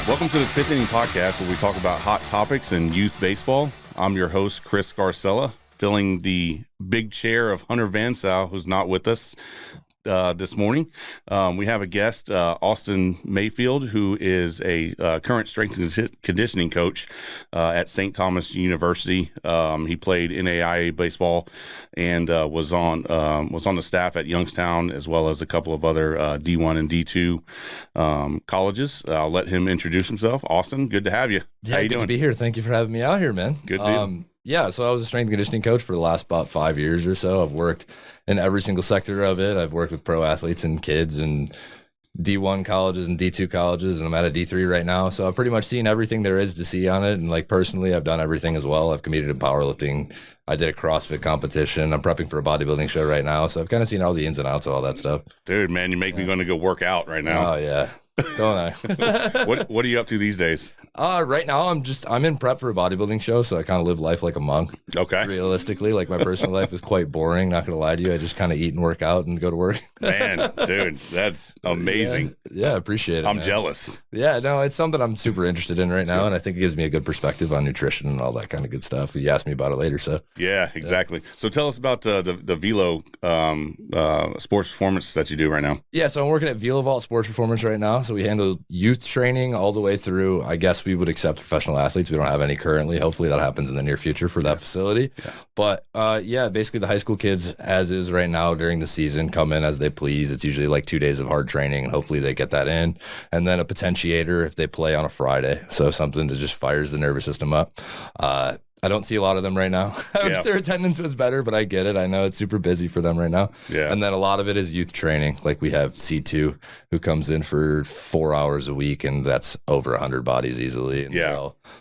Welcome to the Fifth Inning Podcast, where we talk about hot topics in youth baseball. I'm your host, Chris Garcella, filling the big chair of Hunter Van Sal, who's not with us this morning. We have a guest, Austin Mayfield, who is a current strength and conditioning coach at St. Thomas University. He played NAIA baseball and was on the staff at Youngstown, as well as a couple of other D1 and D2 colleges. I'll let him introduce himself. Austin, good to have you. Yeah, How you good doing? to be here. Thank you for having me out here, man. Good deal. Yeah, so I was a strength and conditioning coach for the last about 5 years or so. I've worked in every single sector of it. I've worked with pro athletes and kids and D1 colleges and D2 colleges, and I'm at a D3 right now. So I've pretty much seen everything there is to see on it. And like personally, I've done everything as well. I've competed in powerlifting. I did a CrossFit competition. I'm prepping for a bodybuilding show right now. So I've kind of seen all the ins and outs of all that stuff. Dude, man, you make me going to go work out right now. Oh, yeah. Don't I? What are you up to these days? Right now I'm in prep for a bodybuilding show, so I kind of live life like a monk. Okay. Realistically, like my personal life is quite boring, not gonna lie to you. I just kind of eat and work out and go to work. Man, dude, that's amazing. Yeah, appreciate it. I'm man. jealous. Yeah, no, it's something I'm super interested in right now, and I think it gives me a good perspective on nutrition and all that kind of good stuff. You asked me about it later, so. Yeah, exactly. So tell us about the Velo Sports Performance that you do right now. Yeah, so I'm working at Velo Vault Sports Performance right now. So we handle youth training all the way through, I guess we would accept professional athletes. We don't have any currently. Hopefully that happens in the near future for that facility. Yeah. But basically the high school kids, as is right now during the season, come in as they please. It's usually like 2 days of hard training, and hopefully they get that in. And then a potentiator if they play on a Friday. So something that just fires the nervous system up. I don't see a lot of them right now. I wish their attendance was better, but I get it. I know it's super busy for them right now. Yeah. And then a lot of it is youth training. Like we have C2 who comes in for 4 hours a week, and that's over 100 bodies easily. And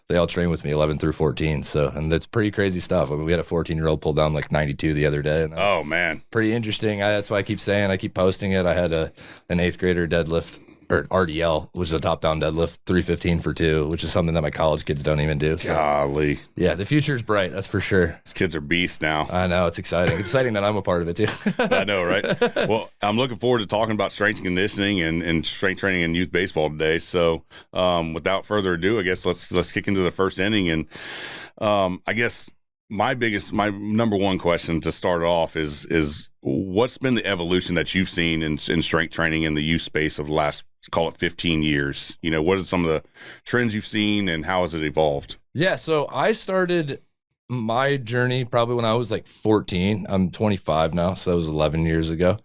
they all train with me 11 through 14. So, and that's pretty crazy stuff. I mean, we had a 14-year-old pull down like 92 the other day. And oh, man. Pretty interesting. That's why I keep saying, I keep posting it. I had an 8th grader deadlift, or RDL, which is a top-down deadlift, 315 for 2, which is something that my college kids don't even do. So. Golly. Yeah, the future is bright, that's for sure. These kids are beasts now. I know, it's exciting. It's exciting that I'm a part of it, too. I know, right? Well, I'm looking forward to talking about strength and conditioning and strength training in youth baseball today. So without further ado, I guess let's kick into the first inning. And I guess my number one question to start off is what's been the evolution that you've seen in strength training in the youth space of the last, call it 15 years? You know, what are some of the trends you've seen and how has it evolved? Yeah, so I started my journey probably when I was like 14. I'm 25 now, so that was 11 years ago.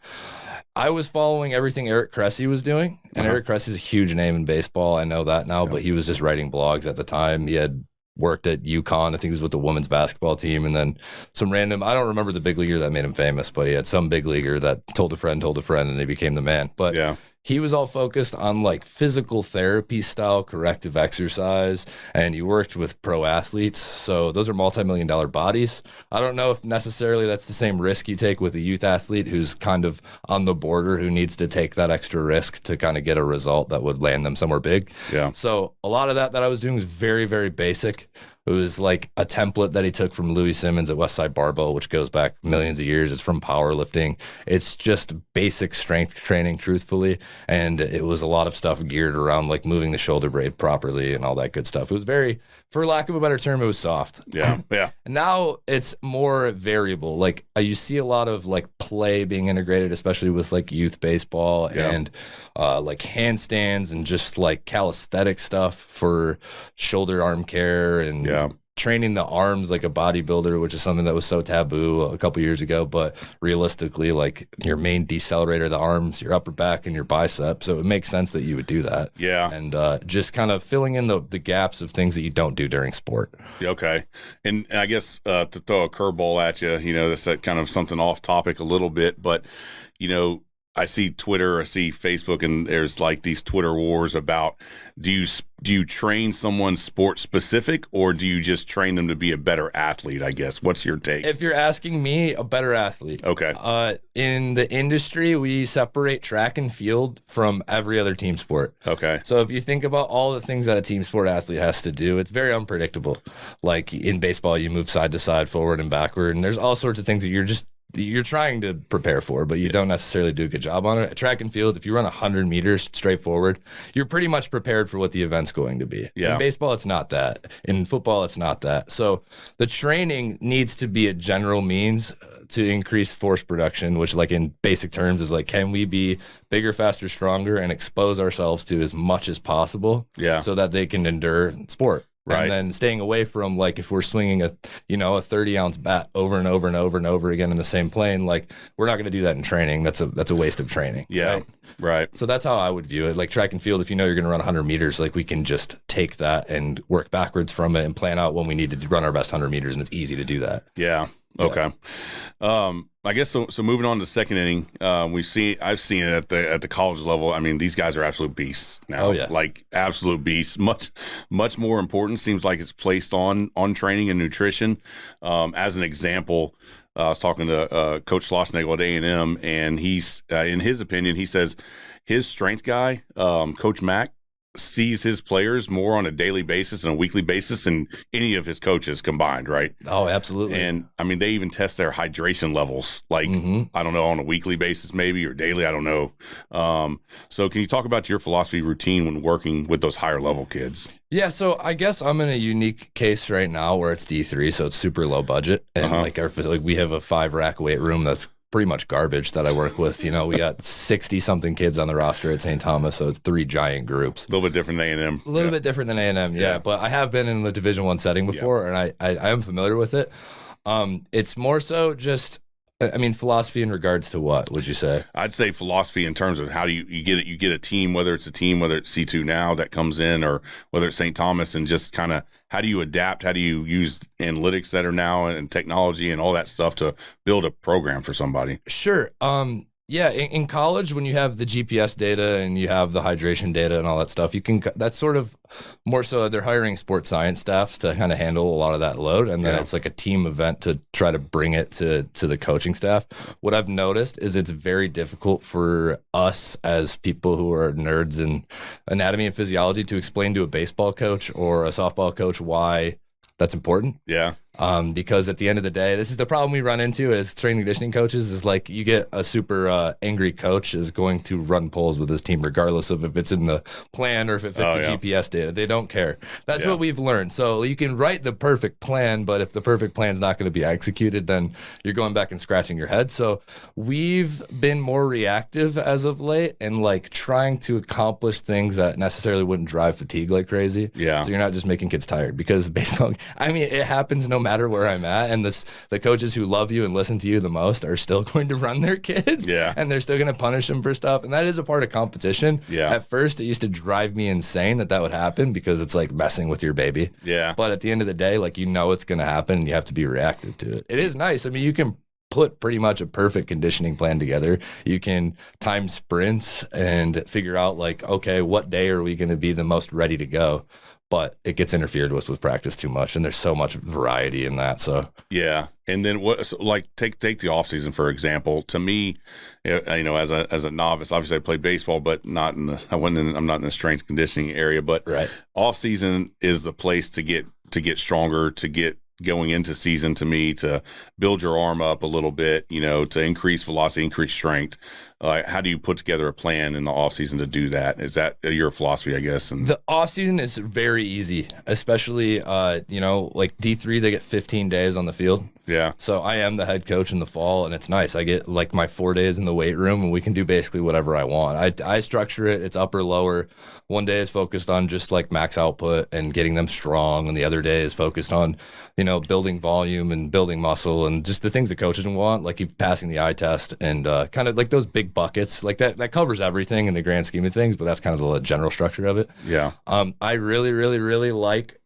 I was following everything Eric Cressey was doing, and Eric Cressey's a huge name in baseball. I know that now, but he was just writing blogs at the time. He had worked at UConn. I think he was with the women's basketball team, and then some random, I don't remember the big leaguer that made him famous, but he had some big leaguer that told a friend, and they became the man. But he was all focused on like physical therapy style corrective exercise, and he worked with pro athletes. So those are multi-million-dollar bodies. I don't know if necessarily that's the same risk you take with a youth athlete who's kind of on the border, who needs to take that extra risk to kind of get a result that would land them somewhere big. Yeah. So a lot of that I was doing was very, very basic. It was like a template that he took from Louis Simmons at Westside Barbell, which goes back millions of years. It's from powerlifting. It's just basic strength training, truthfully. And it was a lot of stuff geared around like moving the shoulder blade properly and all that good stuff. It was very, for lack of a better term, it was soft. Yeah, yeah. And now it's more variable. Like you see a lot of like play being integrated, especially with like youth baseball and like handstands and just like calisthenic stuff for shoulder arm care and training the arms like a bodybuilder, which is something that was so taboo a couple years ago. But realistically, like your main decelerator, the arms, your upper back, and your bicep. So it makes sense that you would do that. Yeah. And just kind of filling in the gaps of things that you don't do during sport. Okay. And I guess to throw a curveball at you, you know, that's kind of something off topic a little bit, but, you know, I see Twitter, I see Facebook, and there's like these Twitter wars about do you train someone sport specific, or do you just train them to be a better athlete, I guess? What's your take? If you're asking me, a better athlete. Okay. In the industry, we separate track and field from every other team sport. Okay. So if you think about all the things that a team sport athlete has to do, it's very unpredictable. Like in baseball, you move side to side, forward and backward, and there's all sorts of things that you're just you're trying to prepare for, but you don't necessarily do a good job on it. At track and field, if you run 100 meters straight forward, you're pretty much prepared for what the event's going to be. Yeah. In baseball, it's not that. In football, it's not that. So the training needs to be a general means to increase force production, which like in basic terms is like, can we be bigger, faster, stronger, and expose ourselves to as much as possible so that they can endure sport. Right. And then staying away from, like, if we're swinging a 30-ounce bat over and over and over and over again in the same plane, like, we're not going to do that in training. That's a waste of training. Yeah. Right. So that's how I would view it. Like track and field, if you know you're going to run 100 meters, like we can just take that and work backwards from it and plan out when we need to run our best 100 meters. And it's easy to do that. Yeah. Okay. I guess so moving on to the second inning, I've seen it at the college level. I mean, these guys are absolute beasts now. Oh, yeah. Like absolute beasts. Much more important seems like it's placed on training and nutrition. As an example, I was talking to Coach Schlossnagel at A&M, and he's in his opinion, he says his strength guy, Coach Mack, sees his players more on a daily basis and a weekly basis than any of his coaches combined, right? Oh, absolutely. And I mean, they even test their hydration levels, like, I don't know, on a weekly basis maybe, or daily, I don't know. So can you talk about your philosophy routine when working with those higher level kids? Yeah, so I guess I'm in a unique case right now where it's D3, so it's super low budget. And like we have a 5-rack weight room that's pretty much garbage that I work with. You know, we got 60-something kids on the roster at St. Thomas, so it's 3 giant groups. A little bit different than A&M. A little bit different than A&M, yeah. But I have been in the Division I setting before, and I am familiar with it. It's more so just, I mean, philosophy in regards to what, would you say? I'd say philosophy in terms of how do you get it. You get a team, whether it's C2 now that comes in, or whether it's St. Thomas, and just kind of how do you adapt? How do you use analytics that are now and technology and all that stuff to build a program for somebody? Sure. Yeah, in college, when you have the GPS data and you have the hydration data and all that stuff, that's sort of more so they're hiring sports science staffs to kind of handle a lot of that load. And then it's like a team event to try to bring it to the coaching staff. What I've noticed is it's very difficult for us as people who are nerds in anatomy and physiology to explain to a baseball coach or a softball coach why that's important. Yeah. Because at the end of the day, this is the problem we run into as training and conditioning coaches is like you get a super angry coach is going to run polls with his team regardless of if it's in the plan or if it fits the GPS data. They don't care. That's what we've learned. So you can write the perfect plan, but if the perfect plan is not going to be executed, then you're going back and scratching your head. So we've been more reactive as of late and like trying to accomplish things that necessarily wouldn't drive fatigue like crazy. Yeah. So you're not just making kids tired because baseball, I mean, it happens no matter where I'm at, and the coaches who love you and listen to you the most are still going to run their kids, and they're still going to punish them for stuff, and that is a part of competition. At first, it used to drive me insane that would happen because it's like messing with your baby. But at the end of the day, like it's going to happen, and you have to be reactive to it. It is nice. I mean, you can put pretty much a perfect conditioning plan together. You can time sprints and figure out like, okay, what day are we going to be the most ready to go? But it gets interfered with practice too much, and there's so much variety in that. So and then take the off season for example. To me, as a novice, obviously I played baseball, but I'm not in the strength conditioning area. But off season is the place to get stronger, to get going into season, to me, to build your arm up a little bit, to increase velocity, increase strength. How do you put together a plan in the off season to do that? Is that your philosophy, I guess? And the off season is very easy, especially, like D3, they get 15 days on the field. Yeah. So I am the head coach in the fall, and it's nice. I get like my 4 days in the weight room, and we can do basically whatever I want. I structure it. It's upper, lower. One day is focused on just like max output and getting them strong, and the other day is focused on, building volume and building muscle and just the things that coaches want, like keep passing the eye test and kind of like those big buckets. Like that covers everything in the grand scheme of things, but that's kind of the general structure of it. Yeah. I really, really, really like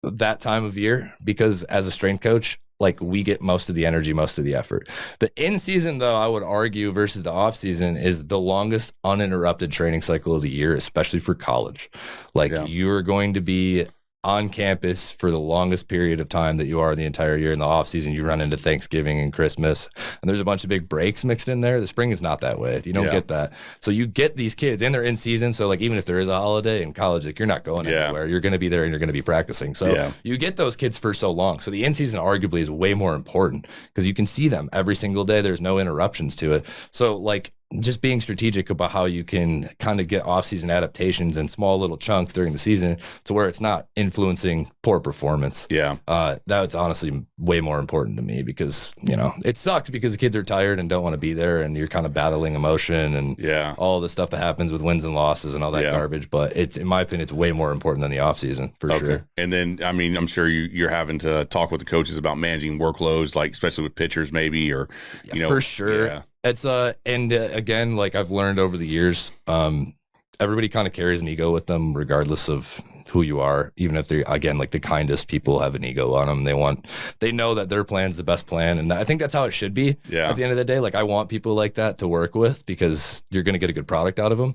that time of year because as a strength coach, like we get most of the energy, most of the effort. The in-season, though, I would argue versus the off-season is the longest uninterrupted training cycle of the year, especially for college. Like you are going to be on campus for the longest period of time that you are the entire year. In the off season, you run into Thanksgiving and Christmas, and there's a bunch of big breaks mixed in there. The spring is not that way. You don't get that. So you get these kids, and they're in season. So like even if there is a holiday in college, like you're not going anywhere. You're going to be there and you're going to be practicing. So you get those kids for so long. So the in season arguably is way more important because you can see them every single day. There's no interruptions to it. So like just being strategic about how you can kind of get off-season adaptations in small little chunks during the season to where it's not influencing poor performance. That's honestly way more important to me because, you know, it sucks because the kids are tired and don't want to be there and you're kind of battling emotion and all the stuff that happens with wins and losses and all that garbage. But it's, in my opinion, it's way more important than the off-season for sure. And then, I mean, I'm sure you're having to talk with the coaches about managing workloads, like especially with pitchers maybe, or, you know. For sure. It's again, like I've learned over the years, everybody kind of carries an ego with them, regardless of who you are. Even if they're, again, like the kindest people have an ego on them. They know that their plan's the best plan, and I think that's how it should be. At the end of the day, like I want people like that to work with because you're going to get a good product out of them.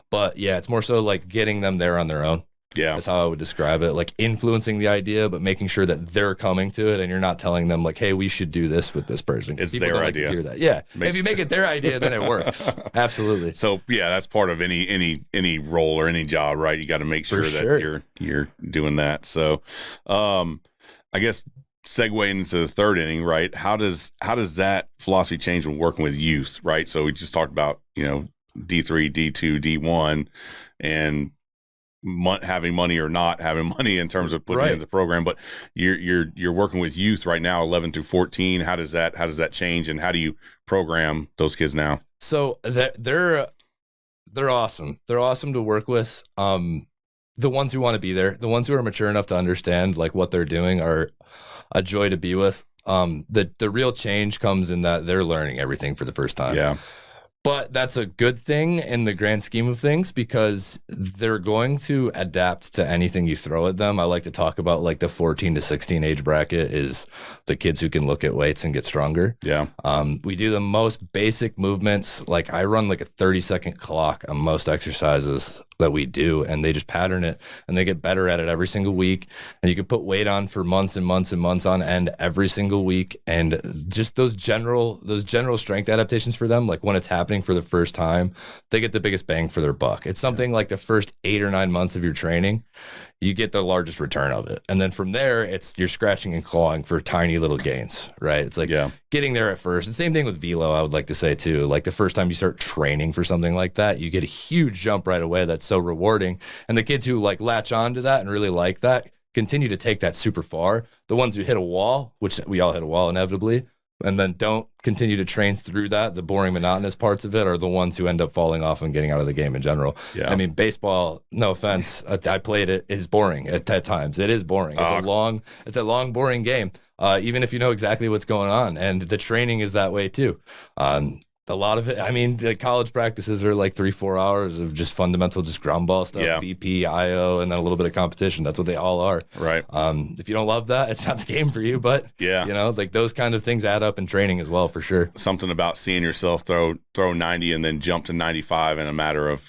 But yeah, it's more so like getting them there on their own. That's how I would describe it. Like influencing the idea, but making sure that they're coming to it and you're not telling them like, hey, we should do this with this person. It's people their don't idea. Like to hear that. If you make it their idea, then it works. Absolutely. So that's part of any role or any job, right? You got to make sure that you're doing that. So I guess segue into the third inning, right? How does that philosophy change when working with youth, right? So we just talked about, you know, D3, D2, D1, and having money or not having money in terms of putting in the program, but you're working with youth right now, 11 through 14. How does that change, and how do you program those kids now? So they're awesome. They're awesome to work with. The ones who want to be there, the ones who are mature enough to understand like what they're doing are a joy to be with. The real change comes in that they're learning everything for the first time. But that's a good thing in the grand scheme of things because they're going to adapt to anything you throw at them. I like to talk about like the 14 to 16 age bracket is the kids who can look at weights and get stronger. We do the most basic movements. Like I run like a 30-second clock on most exercises that we do, and they just pattern it and they get better at it every single week. And you can put weight on for months and months and months on end every single week. And just those general strength adaptations for them, like when it's happening for the first time, they get the biggest bang for their buck. It's something like the first 8 or 9 months of your training, you get the largest return of it. And then from there, you're scratching and clawing for tiny little gains, right? It's like getting there at first. The same thing with Velo, I would like to say too. Like the first time you start training for something like that, you get a huge jump right away. That's so rewarding. And the kids who like latch on to that and really like that continue to take that super far. The ones who hit a wall, which we all hit a wall inevitably, and then don't continue to train through that, the boring, monotonous parts of it are the ones who end up falling off and getting out of the game in general. I mean, baseball, no offense, I played it, is boring at times. It is boring. It's a long, boring game, even if you know exactly what's going on. And the training is that way too. A lot of it, I mean, the college practices are like 3-4 hours of just fundamental, just ground ball stuff, BP, IO, and then a little bit of competition. That's what they all are. Right. If you don't love that, it's not the game for you. But you know, like those kind of things add up in training as well, for sure. Something about seeing yourself throw 90 and then jump to 95 in a matter of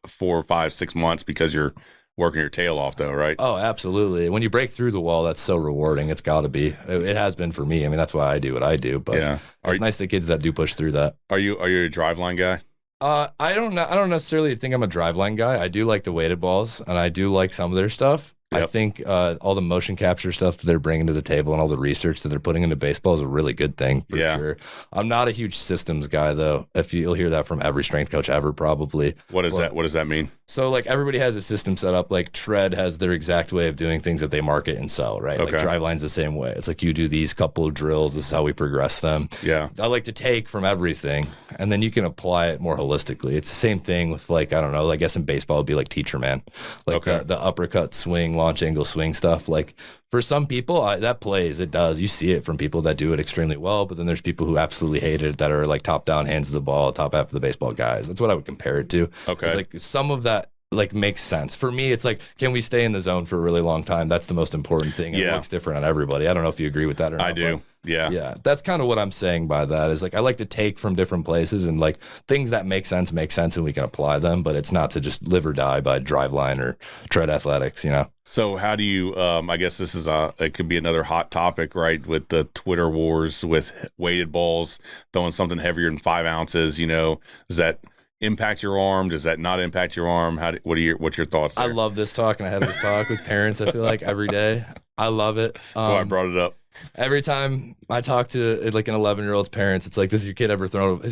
4, 5, 6 months because you're working your tail off, though, right? Oh, absolutely. When you break through the wall, that's so rewarding. It's got to be. It has been for me. I mean, that's why I do what I do. But it's nice the kids that do push through that. Are you a driveline guy? I don't necessarily think I'm a driveline guy. I do like the weighted balls, and I do like some of their stuff. I think all the motion capture stuff that they're bringing to the table and all the research that they're putting into baseball is a really good thing for sure. I'm not a huge systems guy, though. You'll hear that from every strength coach ever, probably. What does that mean? So like everybody has a system set up. Like Tread has their exact way of doing things that they market and sell, right? Like Driveline's the same way. It's like you do these couple of drills. This is how we progress them. I like to take from everything, and then you can apply it more holistically. It's the same thing with like, I don't know, I guess in baseball it'd be like Teacher Man. Like the uppercut swing, launch angle swing stuff. Like for some people that plays, it does. You see it from people that do it extremely well, but then there's people who absolutely hate it that are like top down hands of the ball, top half of the baseball guys. That's what I would compare it to. It's like some of that like makes sense. For me, it's like, can we stay in the zone for a really long time? That's the most important thing. And it looks different on everybody. I don't know if you agree with that or not. I do. Yeah. That's kind of what I'm saying by that is like, I like to take from different places and like things that make sense and we can apply them, but it's not to just live or die by drive line or tread athletics, you know? So how do you, I guess this is it could be another hot topic, right? With the Twitter wars with weighted balls, throwing something heavier than 5 ounces, you know, does that impact your arm? Does that not impact your arm? What's your thoughts there? I love this talk, and I have this talk with parents, I feel like, every day. I love it. That's why I brought it up. Every time I talk to like an 11-year-old's parents, it's like, has he ever thrown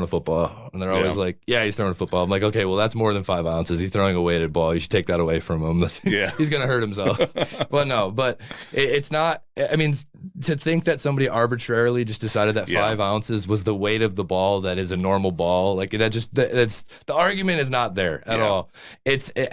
a football? And they're always like, yeah, he's throwing a football. I'm like, okay, well, that's more than 5 ounces. He's throwing a weighted ball. You should take that away from him. He's going to hurt himself. But it's not, I mean, to think that somebody arbitrarily just decided that 5 ounces was the weight of the ball that is a normal ball, like that's the argument is not there at all.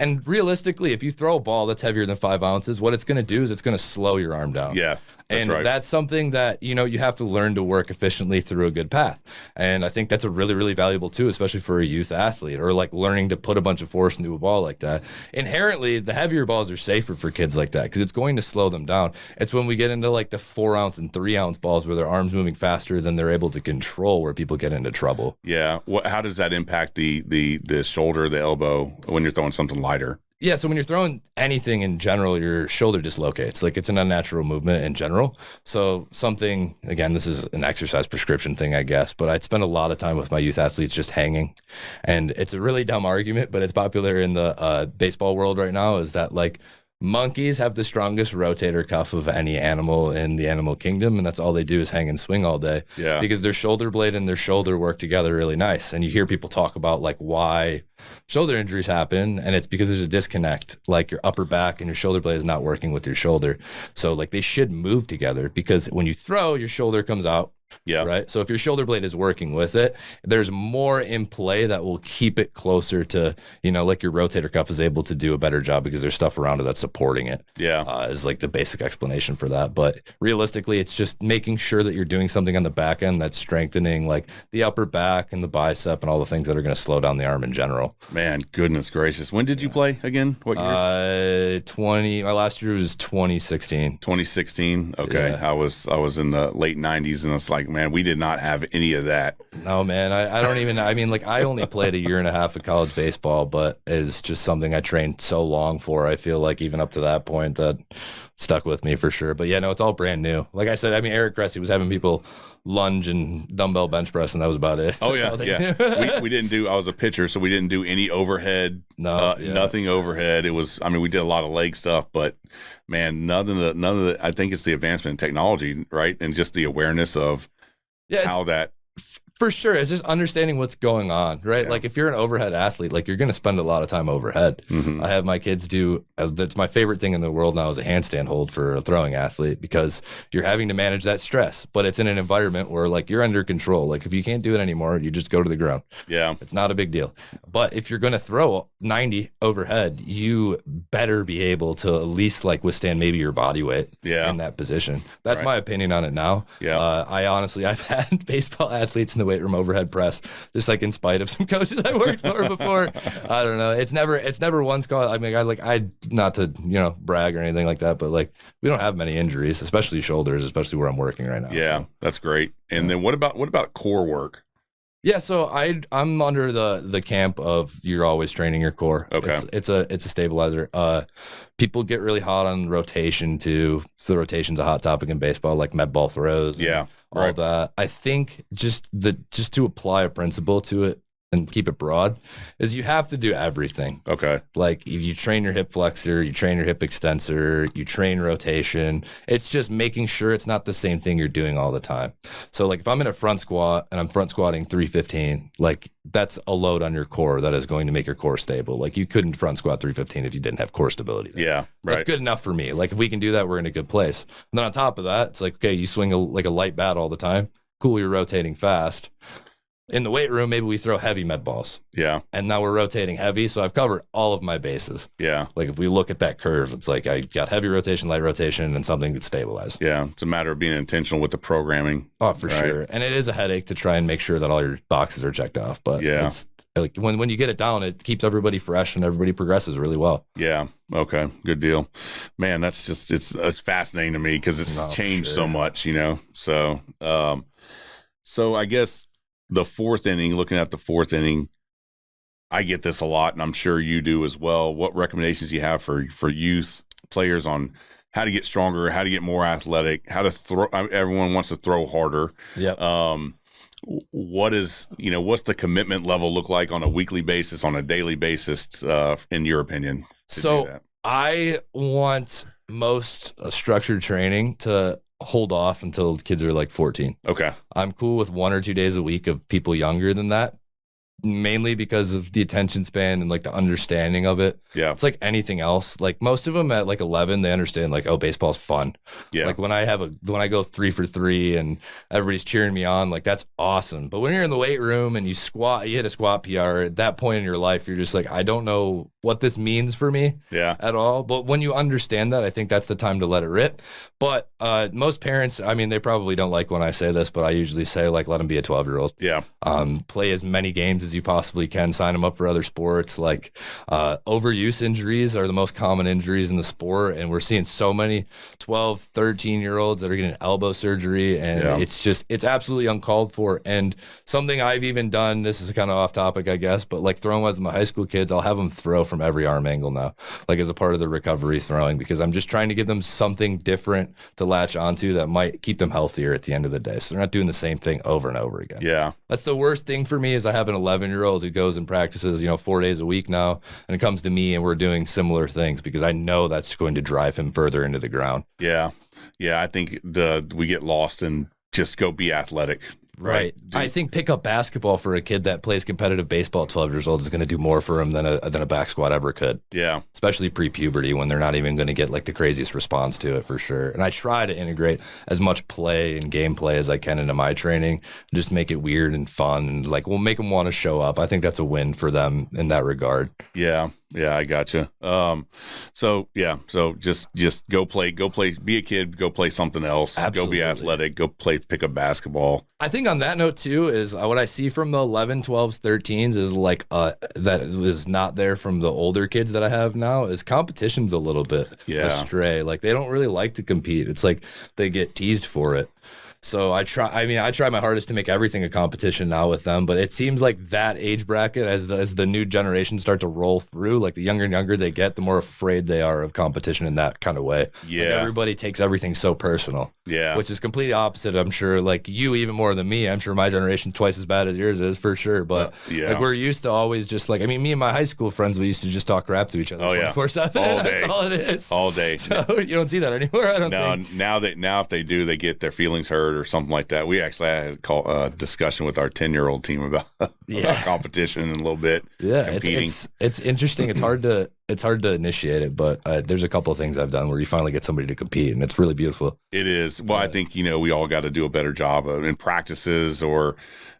And realistically, if you throw a ball that's heavier than 5 ounces, what it's going to do is it's going to slow your arm down. Yeah. That's something that, you know, you have to learn to work efficiently through a good path. And I think that's a really, really valuable too, especially for a youth athlete, or like learning to put a bunch of force into a ball like that. Inherently, the heavier balls are safer for kids like that because it's going to slow them down. It's when we get into like the 4 ounce and 3 ounce balls where their arms moving faster than they're able to control where people get into trouble. Yeah. How does that impact the shoulder, the elbow when you're throwing something lighter? Yeah, so when you're throwing anything in general, your shoulder dislocates. Like it's an unnatural movement in general. So something, again, this is an exercise prescription thing, I guess, but I'd spend a lot of time with my youth athletes just hanging. And it's a really dumb argument, but it's popular in the baseball world right now, is that like monkeys have the strongest rotator cuff of any animal in the animal kingdom, and that's all they do is hang and swing all day. Yeah. Because their shoulder blade and their shoulder work together really nice. And you hear people talk about like why shoulder injuries happen, and it's because there's a disconnect. Like your upper back and your shoulder blade is not working with your shoulder. So like they should move together, because when you throw, your shoulder comes out. Yeah. Right. So if your shoulder blade is working with it, there's more in play that will keep it closer to, you know, like your rotator cuff is able to do a better job because there's stuff around it that's supporting it. Yeah. Is like the basic explanation for that. But realistically, it's just making sure that you're doing something on the back end that's strengthening like the upper back and the bicep and all the things that are going to slow down the arm in general. Man, goodness gracious. When did you play again? What year? My last year was 2016. 2016. Okay. Yeah. I was in the late 90s, and it's like, man, we did not have any of that. No, man. I don't even, I mean, like I only played a year and a half of college baseball, but it's just something I trained so long for. I feel like even up to that point that stuck with me for sure. But yeah, no, it's all brand new. Like I said, I mean, Eric Cressy was having people lunge and dumbbell bench press, and that was about it. Oh yeah. Yeah. we didn't do, I was a pitcher, so we didn't do any overhead, nothing overhead. It was, I mean, we did a lot of leg stuff, but man, none of the, I think it's the advancement in technology, right? And just the awareness of how that. For sure. It's just understanding what's going on, right? Yeah. Like if you're an overhead athlete, like you're going to spend a lot of time overhead. Mm-hmm. I have my kids do, that's my favorite thing in the world now is a handstand hold for a throwing athlete, because you're having to manage that stress, but it's in an environment where like you're under control. Like if you can't do it anymore, you just go to the ground. Yeah. It's not a big deal. But if you're going to throw 90 overhead, you better be able to at least like withstand maybe your body weight in that position. That's my opinion on it now. Yeah. I've had baseball athletes in the weight room overhead press, just like in spite of some coaches I worked for before. I don't know. It's never once called. I mean, I not to, you know, brag or anything like that, but like we don't have many injuries, especially shoulders, especially where I'm working right now. Yeah, so. That's great. And then what about core work? Yeah, so I'm under the camp of you're always training your core. Okay. It's a stabilizer. People get really hot on rotation too. So rotation's a hot topic in baseball, like med ball throws. Yeah. All that. I think just to apply a principle to it and keep it broad is you have to do everything. Okay. Like you train your hip flexor, you train your hip extensor, you train rotation. It's just making sure it's not the same thing you're doing all the time. So like if I'm in a front squat and I'm front squatting 315, like that's a load on your core that is going to make your core stable. Like you couldn't front squat 315 if you didn't have core stability there. Yeah. Right. That's good enough for me. Like if we can do that, we're in a good place. And then on top of that, it's like, okay, you swing a light bat all the time. Cool. You're rotating fast. In the weight room, maybe we throw heavy med balls. Yeah. And now we're rotating heavy. So I've covered all of my bases. Yeah. Like if we look at that curve, it's like I got heavy rotation, light rotation, and something that's stabilized. Yeah. It's a matter of being intentional with the programming. Oh, for sure. And it is a headache to try and make sure that all your boxes are checked off. But like when you get it down, it keeps everybody fresh and everybody progresses really well. Yeah. Okay. Good deal, man. That's just, it's fascinating to me because it's changed so much, So, so I guess the fourth inning, looking at the fourth inning, I get this a lot, and I'm sure you do as well. What recommendations do you have for youth players on how to get stronger, how to get more athletic, how to throw? Everyone wants to throw harder. Yeah. What is, what's the commitment level look like on a weekly basis, on a daily basis, in your opinion? So I want most structured training to hold off until kids are like 14. Okay. I'm cool with 1 or 2 days a week of people younger than that, mainly because of the attention span and like the understanding of it. Yeah. It's like anything else. Like most of them at like 11, they understand like, oh, baseball's fun. Yeah. Like when I go 3 for 3 and everybody's cheering me on, like that's awesome. But when you're in the weight room and you hit a squat PR, at that point in your life, you're just like, I don't know what this means for me at all. But when you understand that, I think that's the time to let it rip. But most parents, I mean, they probably don't like when I say this, but I usually say like, let them be a 12-year-old. Yeah. Play as many games as you possibly can, sign them up for other sports. Like overuse injuries are the most common injuries in the sport, and we're seeing so many 12, 13-year-olds that are getting elbow surgery, and it's absolutely uncalled for. And something I've even done, this is kind of off topic I guess, but like throwing with my high school kids, I'll have them throw from every arm angle now, like as a part of the recovery throwing, because I'm just trying to give them something different to latch onto that might keep them healthier at the end of the day, so they're not doing the same thing over and over again. Yeah. That's the worst thing for me is I have an 11-year-old who goes and practices, 4 days a week now, and it comes to me and we're doing similar things because I know that's going to drive him further into the ground. Yeah. Yeah. I think we get lost and just go be athletic. Right. I think pick up basketball for a kid that plays competitive baseball at 12 years old is going to do more for him than a back squat ever could. Yeah. Especially pre-puberty when they're not even going to get like the craziest response to it for sure. And I try to integrate as much play and gameplay as I can into my training, just make it weird and fun and like we'll make them want to show up. I think that's a win for them in that regard. Yeah. Yeah, I gotcha. So just go play, be a kid, go play something else, Absolutely. Go be athletic, go pick up basketball. I think on that note too is what I see from the 11, 12s, 13s is like that is not there from the older kids that I have now is competition's a little bit astray. Like they don't really like to compete. It's like they get teased for it. So I try my hardest to make everything a competition now with them, but it seems like that age bracket as the new generation start to roll through, like the younger and younger they get, the more afraid they are of competition in that kind of way. Yeah. Like everybody takes everything so personal. Yeah. Which is completely opposite, I'm sure. Like you even more than me. I'm sure my generation's twice as bad as yours is for sure. But like we're used to always just like, me and my high school friends, we used to just talk crap to each other 24/7. All day. That's all it is. All day. So you don't see that anymore, I don't think. Now if they do, they get their feelings hurt or something like that. We actually had a discussion with our 10-year-old team about competition in a little bit. Yeah, competing. It's interesting. It's hard to initiate it, but there's a couple of things I've done where you finally get somebody to compete, and it's really beautiful. It is. Well, I think we all got to do a better job of in practices or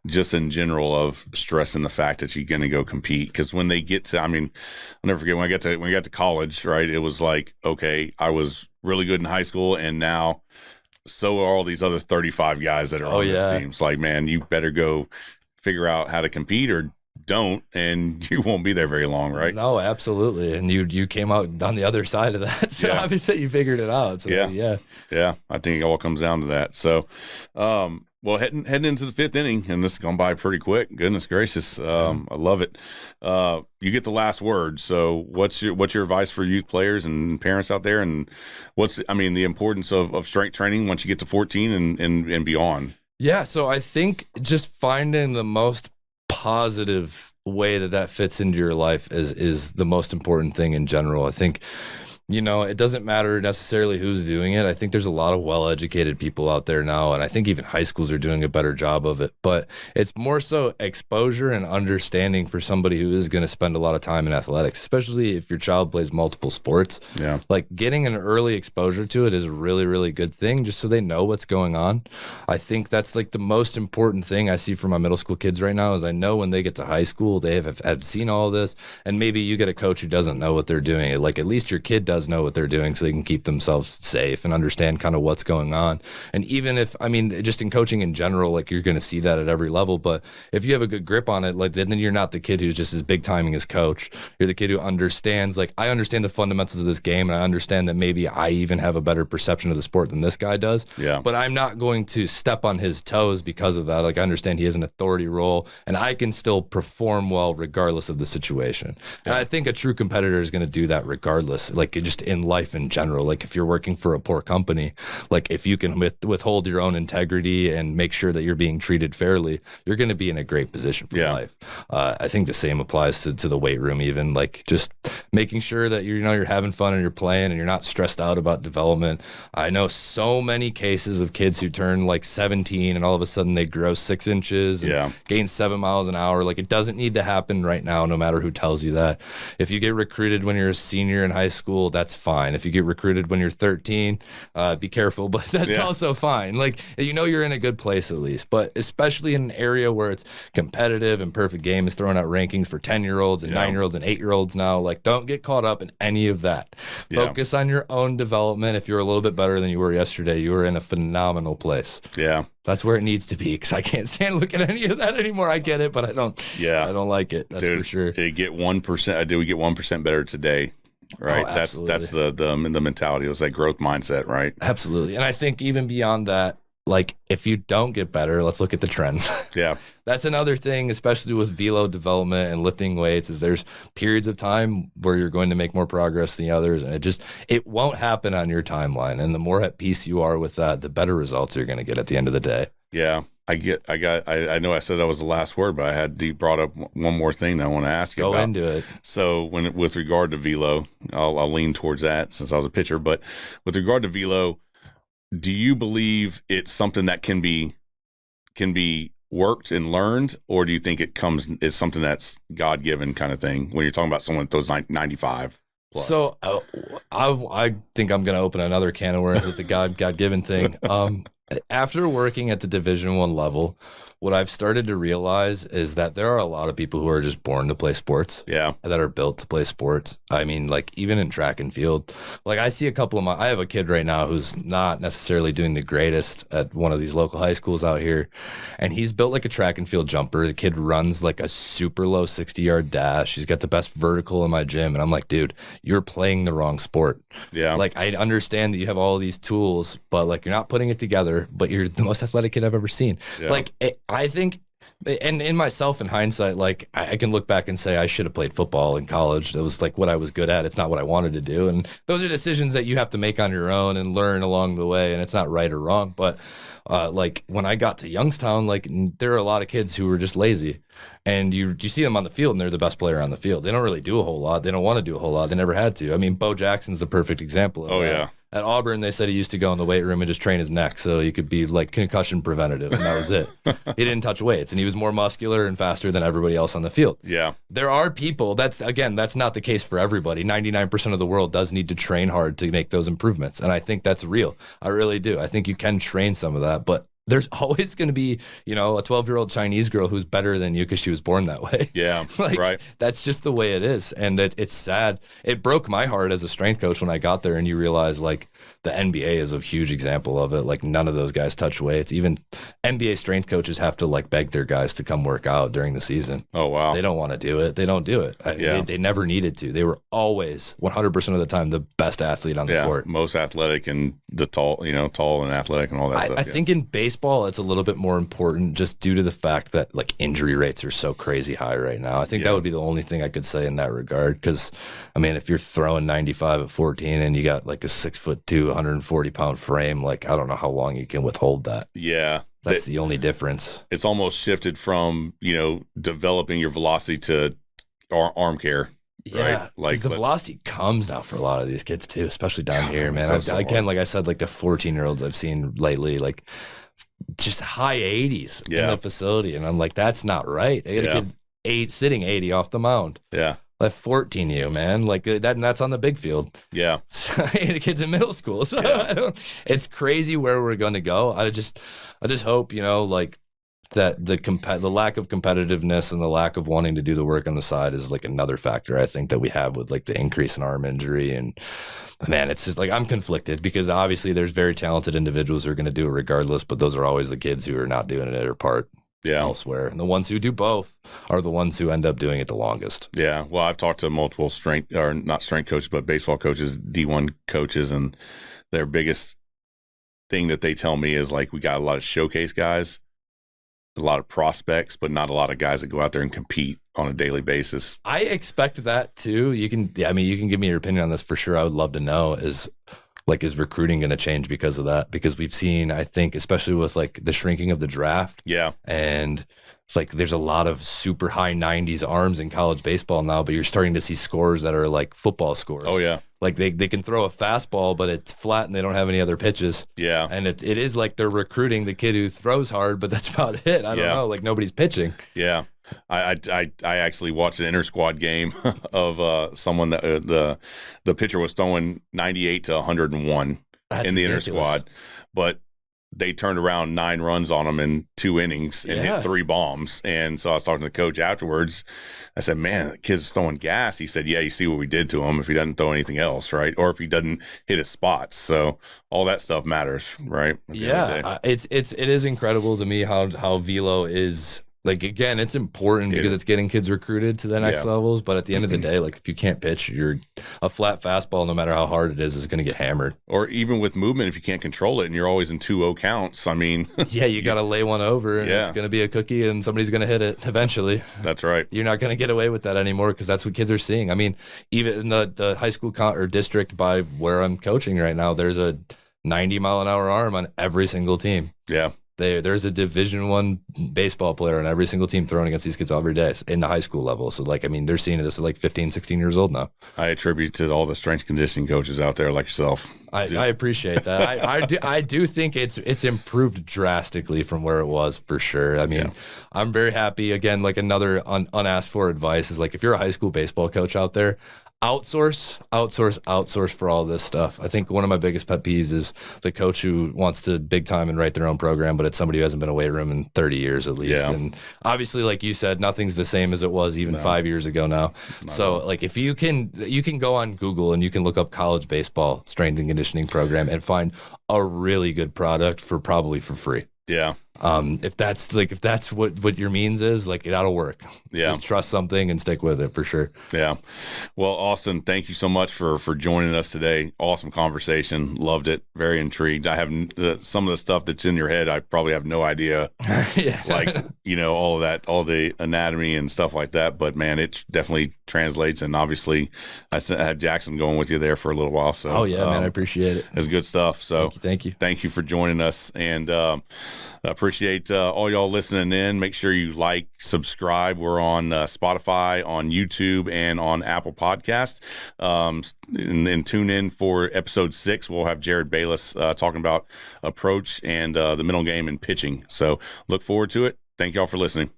just in general of stressing the fact that you're going to go compete. Because when they get to, I'll never forget when I got to college, right? It was like, okay, I was really good in high school, and now so are all these other 35 guys that are on this team. It's like, man, you better go figure out how to compete or don't, and you won't be there very long, right? No, absolutely. And you came out on the other side of that, so obviously you figured it out. So yeah. I think it all comes down to that. So, well, heading into the fifth inning, and this is going by pretty quick. Goodness gracious, I love it. You get the last word. So, what's your advice for youth players and parents out there, and what's the importance of strength training once you get to 14 and beyond? Yeah, so I think just finding the most positive way that fits into your life is the most important thing in general. I think it doesn't matter necessarily who's doing it. I think there's a lot of well-educated people out there now, and I think even high schools are doing a better job of it. But it's more so exposure and understanding for somebody who is going to spend a lot of time in athletics, especially if your child plays multiple sports. Yeah. Like getting an early exposure to it is a really, really good thing just so they know what's going on. I think that's like the most important thing I see for my middle school kids right now is I know when they get to high school, they have seen all of this, and maybe you get a coach who doesn't know what they're doing. Like at least your kid does does know what they're doing so they can keep themselves safe and understand kind of what's going on. And even if, I mean, just in coaching in general, like you're going to see that at every level, but if you have a good grip on it, like then you're not the kid who's just as big timing as coach. You're the kid who understands, like, I understand the fundamentals of this game, and I understand that maybe I even have a better perception of the sport than this guy does. Yeah. But I'm not going to step on his toes because of that. Like, I understand he has an authority role, and I can still perform well regardless of the situation. And I think a true competitor is going to do that regardless, like just in life in general. Like if you're working for a poor company, like if you can withhold your own integrity and make sure that you're being treated fairly, you're going to be in a great position for life. I think the same applies to the weight room, even like just making sure that you're having fun and you're playing and you're not stressed out about development. I know so many cases of kids who turn like 17 and all of a sudden they grow 6 inches and gain 7 miles an hour. Like it doesn't need to happen right now, no matter who tells you that. If you get recruited when you're a senior in high school, that's fine. If you get recruited when you're 13, be careful, but that's also fine. Like, you're in a good place at least, but especially in an area where it's competitive and Perfect Game is throwing out rankings for 10-year-olds and 9-year-olds and 8-year-olds now. Like, don't get caught up in any of that. Focus on your own development. If you're a little bit better than you were yesterday, you were in a phenomenal place. Yeah. That's where it needs to be, because I can't stand looking at any of that anymore. I get it, but I don't like it. That's for sure. Did we get 1% better today? Right. Oh, that's the mentality. It was that growth mindset, right? Absolutely. And I think even beyond that, like if you don't get better, let's look at the trends. Yeah. That's another thing, especially with velo development and lifting weights, is there's periods of time where you're going to make more progress than the others. And it won't happen on your timeline. And the more at peace you are with that, the better results you're going to get at the end of the day. Yeah. I know I said that was the last word, but I had brought up one more thing that I want to ask you about. Go into it. So with regard to velo, I'll lean towards that since I was a pitcher, but with regard to velo, do you believe it's something that can be worked and learned, or do you think is something that's God-given kind of thing when you're talking about someone that throws 95 plus? So I think I'm going to open another can of worms with the God-given thing. After working at the Division I level, what I've started to realize is that there are a lot of people who are just born to play sports. Yeah. That are built to play sports. I mean, like even in track and field, like I see a couple of I have a kid right now who's not necessarily doing the greatest at one of these local high schools out here. And he's built like a track and field jumper. The kid runs like a super low 60-yard dash. He's got the best vertical in my gym. And I'm like, dude, you're playing the wrong sport. Yeah. Like I understand that you have all these tools, but like you're not putting it together, but you're the most athletic kid I've ever seen. Yeah. Like I think, and in myself, in hindsight, like I can look back and say I should have played football in college. That was like what I was good at. It's not what I wanted to do. And those are decisions that you have to make on your own and learn along the way. And it's not right or wrong. But like when I got to Youngstown, like there are a lot of kids who were just lazy. And you see them on the field and they're the best player on the field. They don't really do a whole lot. They don't want to do a whole lot. They never had to. I mean, Bo Jackson's the perfect example of that. Yeah. At Auburn, they said he used to go in the weight room and just train his neck so he could be like concussion preventative, and that was it. He didn't touch weights, and he was more muscular and faster than everybody else on the field. Yeah. There are people, that's not the case for everybody. 99% of the world does need to train hard to make those improvements, and I think that's real. I really do. I think you can train some of that, but there's always going to be, a 12-year-old Chinese girl who's better than you because she was born that way. Yeah, right. That's just the way it is. And it's sad. It broke my heart as a strength coach when I got there, and you realize, like, the NBA is a huge example of it. Like, none of those guys touch weights. Even NBA strength coaches have to, like, beg their guys to come work out during the season. Oh, wow. They don't want to do it. They don't do it. They never needed to. They were always, 100% of the time, the best athlete on the court. Most athletic and the tall and athletic and all that stuff. I think in baseball, it's a little bit more important just due to the fact that like injury rates are so crazy high right now. I think that would be the only thing I could say in that regard. Because I mean, if you're throwing 95 at 14 and you got like a 6'2", 140-pound frame, like I don't know how long you can withhold that. Yeah. That's the only difference. It's almost shifted from, developing your velocity to arm care. Yeah, right? Like the velocity comes now for a lot of these kids too, especially down here, man. Again, like I said, like the 14-year-olds I've seen lately, like just high 80s in the facility, and I'm like, that's not right. I got a kid sitting 80 off the mound. Yeah, like 14 you, man, like that, and that's on the big field. Yeah, the kids in middle school, so it's crazy where we're going to go. I just hope like that the lack of competitiveness and the lack of wanting to do the work on the side is like another factor I think that we have with like the increase in arm injury and Man, it's just like I'm conflicted because obviously there's very talented individuals who are going to do it regardless, but those are always the kids who are not doing it or part elsewhere. And the ones who do both are the ones who end up doing it the longest. Yeah. Well, I've talked to multiple not strength coaches, but baseball coaches, D1 coaches, and their biggest thing that they tell me is like, we got a lot of showcase guys, a lot of prospects, but not a lot of guys that go out there and compete on a daily basis. I expect that too. You can give me your opinion on this for sure. I would love to know is recruiting going to change because of that? Because we've seen, I think, especially with like the shrinking of the draft. Yeah. And it's like there's a lot of super high 90s arms in college baseball now, but you're starting to see scores that are like football scores. Oh, yeah. Like they can throw a fastball, but it's flat and they don't have any other pitches. Yeah. And it is like they're recruiting the kid who throws hard, but that's about it. I don't know. Like nobody's pitching. Yeah. I actually watched an inter-squad game of someone that the pitcher was throwing 98 to 101 in the inter-squad, but they turned around 9 runs on him in 2 innings and hit 3 bombs. And so I was talking to the coach afterwards. I said, man, the kid's throwing gas. He said, yeah, you see what we did to him if he doesn't throw anything else, right? Or if he doesn't hit his spots. So all that stuff matters, right? Yeah, it is incredible to me how Velo is. Like, again, it's important because it's getting kids recruited to the next levels. But at the end of the day, like, if you can't pitch, a flat fastball, no matter how hard it is going to get hammered. Or even with movement, if you can't control it and you're always in 2-0 counts, I mean. Yeah, you got to lay one over and it's going to be a cookie and somebody's going to hit it eventually. That's right. You're not going to get away with that anymore because that's what kids are seeing. I mean, even in the high school or district by where I'm coaching right now, there's a 90-mile-an-hour arm on every single team. Yeah. There's a Division I baseball player on every single team throwing against these kids every day in the high school level. So, like, I mean, they're seeing this at like 15, 16 years old now. I attribute to all the strength conditioning coaches out there like yourself. I appreciate that. I do think it's improved drastically from where it was for sure. I mean, I'm very happy. Again, like another unasked for advice is like if you're a high school baseball coach out there, outsource for all this stuff. I think one of my biggest pet peeves is the coach who wants to big time and write their own program, but it's somebody who hasn't been in a weight room in 30 years at least. Yeah. And obviously, like you said, nothing's the same as it was even 5 years ago now. So like if you can go on Google and you can look up college baseball strength and conditioning program and find a really good product for probably for free. Yeah. If that's what your means is, like, that'll work. Yeah. Just trust something and stick with it for sure. Yeah. Well, Austin, thank you so much for joining us today. Awesome conversation. Loved it. Very intrigued. I have some of the stuff that's in your head. I probably have no idea. Like, all of that, all the anatomy and stuff like that. But man, it definitely translates. And obviously I had Jackson going with you there for a little while. So, man, I appreciate it. It's good stuff. So thank you. Thank you for joining us. And, appreciate all y'all listening in. Make sure you like, subscribe. We're on Spotify, on YouTube, and on Apple Podcasts. And tune in for episode 6. We'll have Jared Bayless talking about approach and the middle game and pitching. So look forward to it. Thank y'all for listening.